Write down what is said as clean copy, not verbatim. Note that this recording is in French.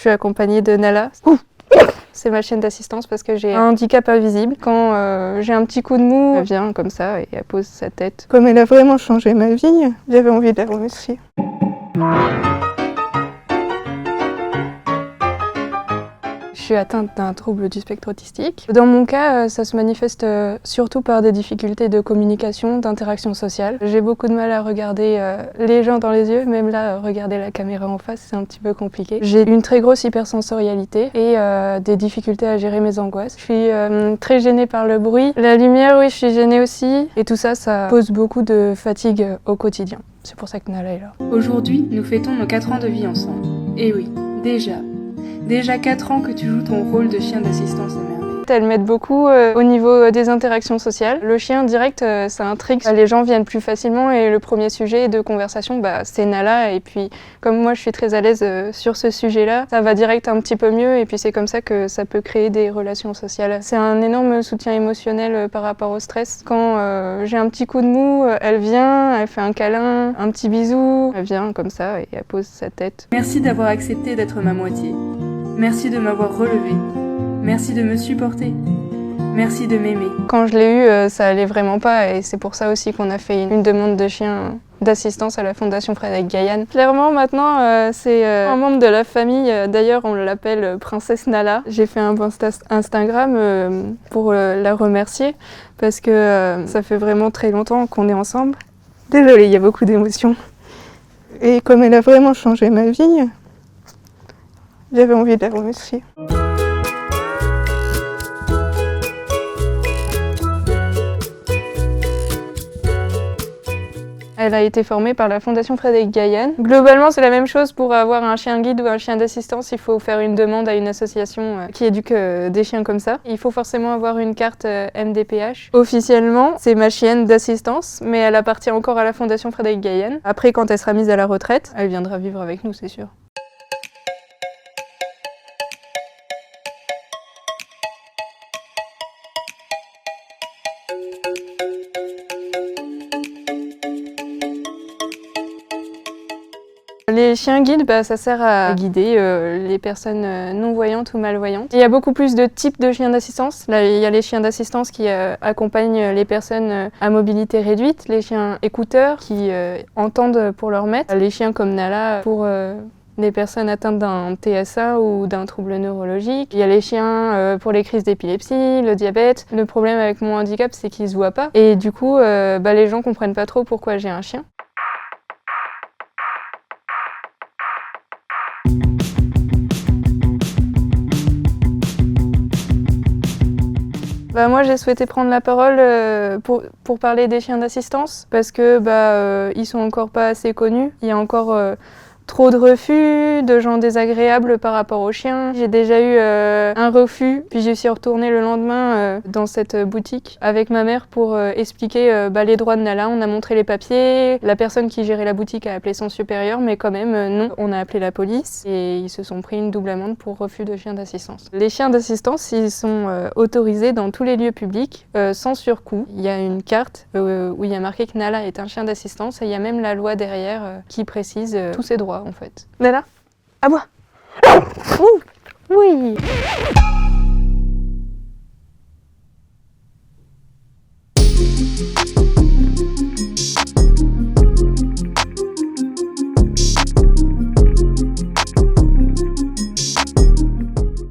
suis accompagnée de Nala. C'est ma chienne d'assistance parce que j'ai un handicap invisible. Quand j'ai un petit coup de mou, elle vient comme ça et elle pose sa tête. Comme elle a vraiment changé ma vie, j'avais envie de la remercier. Je suis atteinte d'un trouble du spectre autistique. Dans mon cas, ça se manifeste surtout par des difficultés de communication, d'interaction sociale. J'ai beaucoup de mal à regarder les gens dans les yeux, même là, regarder la caméra en face, c'est un petit peu compliqué. J'ai une très grosse hypersensorialité et des difficultés à gérer mes angoisses. Je suis très gênée par le bruit. La lumière, oui, je suis gênée aussi. Et tout ça, ça pose beaucoup de fatigue au quotidien. C'est pour ça que Nala est là. Aujourd'hui, nous fêtons nos 4 ans de vie ensemble. Et oui, Déjà 4 ans que tu joues ton rôle de chien d'assistance à merveille. Elle m'aide beaucoup au niveau des interactions sociales. Le chien direct, c'est un trick. Les gens viennent plus facilement et le premier sujet de conversation, c'est Nala. Et puis, comme moi, je suis très à l'aise sur ce sujet-là, ça va direct un petit peu mieux. Et puis, c'est comme ça que ça peut créer des relations sociales. C'est un énorme soutien émotionnel par rapport au stress. Quand j'ai un petit coup de mou, elle vient, elle fait un câlin, un petit bisou. Elle vient comme ça et elle pose sa tête. Merci d'avoir accepté d'être ma moitié. Merci de m'avoir relevée. Merci de me supporter. Merci de m'aimer. Quand je l'ai eu, ça allait vraiment pas et c'est pour ça aussi qu'on a fait une demande de chien d'assistance à la Fondation Frédéric Gaillan. Clairement maintenant, c'est un membre de la famille. D'ailleurs, on l'appelle Princesse Nala. J'ai fait un post Instagram pour la remercier parce que ça fait vraiment très longtemps qu'on est ensemble. Désolée, il y a beaucoup d'émotions. Et comme elle a vraiment changé ma vie, j'avais envie de la remercier. Elle a été formée par la Fondation Frédéric Gaillan. Globalement, c'est la même chose pour avoir un chien guide ou un chien d'assistance. Il faut faire une demande à une association qui éduque des chiens comme ça. Il faut forcément avoir une carte MDPH. Officiellement, c'est ma chienne d'assistance, mais elle appartient encore à la Fondation Frédéric Gaillan. Après, quand elle sera mise à la retraite, elle viendra vivre avec nous, c'est sûr. Les chiens guides, ça sert à guider les personnes non-voyantes ou malvoyantes. Il y a beaucoup plus de types de chiens d'assistance. Là, il y a les chiens d'assistance qui accompagnent les personnes à mobilité réduite, les chiens écouteurs qui entendent pour leur maître, les chiens comme Nala pour les personnes atteintes d'un TSA ou d'un trouble neurologique. Il y a les chiens pour les crises d'épilepsie, le diabète. Le problème avec mon handicap, c'est qu'ils se voient pas. Et du coup, les gens comprennent pas trop pourquoi j'ai un chien. Moi, j'ai souhaité prendre la parole pour parler des chiens d'assistance parce que ils sont encore pas assez connus. Il y a encore trop de refus, de gens désagréables par rapport aux chiens. J'ai déjà eu un refus, puis je suis retournée le lendemain dans cette boutique avec ma mère pour expliquer les droits de Nala. On a montré les papiers, la personne qui gérait la boutique a appelé son supérieur, mais quand même non. On a appelé la police et ils se sont pris une double amende pour refus de chiens d'assistance. Les chiens d'assistance, ils sont autorisés dans tous les lieux publics sans surcoût. Il y a une carte où il y a marqué que Nala est un chien d'assistance et il y a même la loi derrière qui précise tous ses droits. En fait. Nala, aboie. Oui.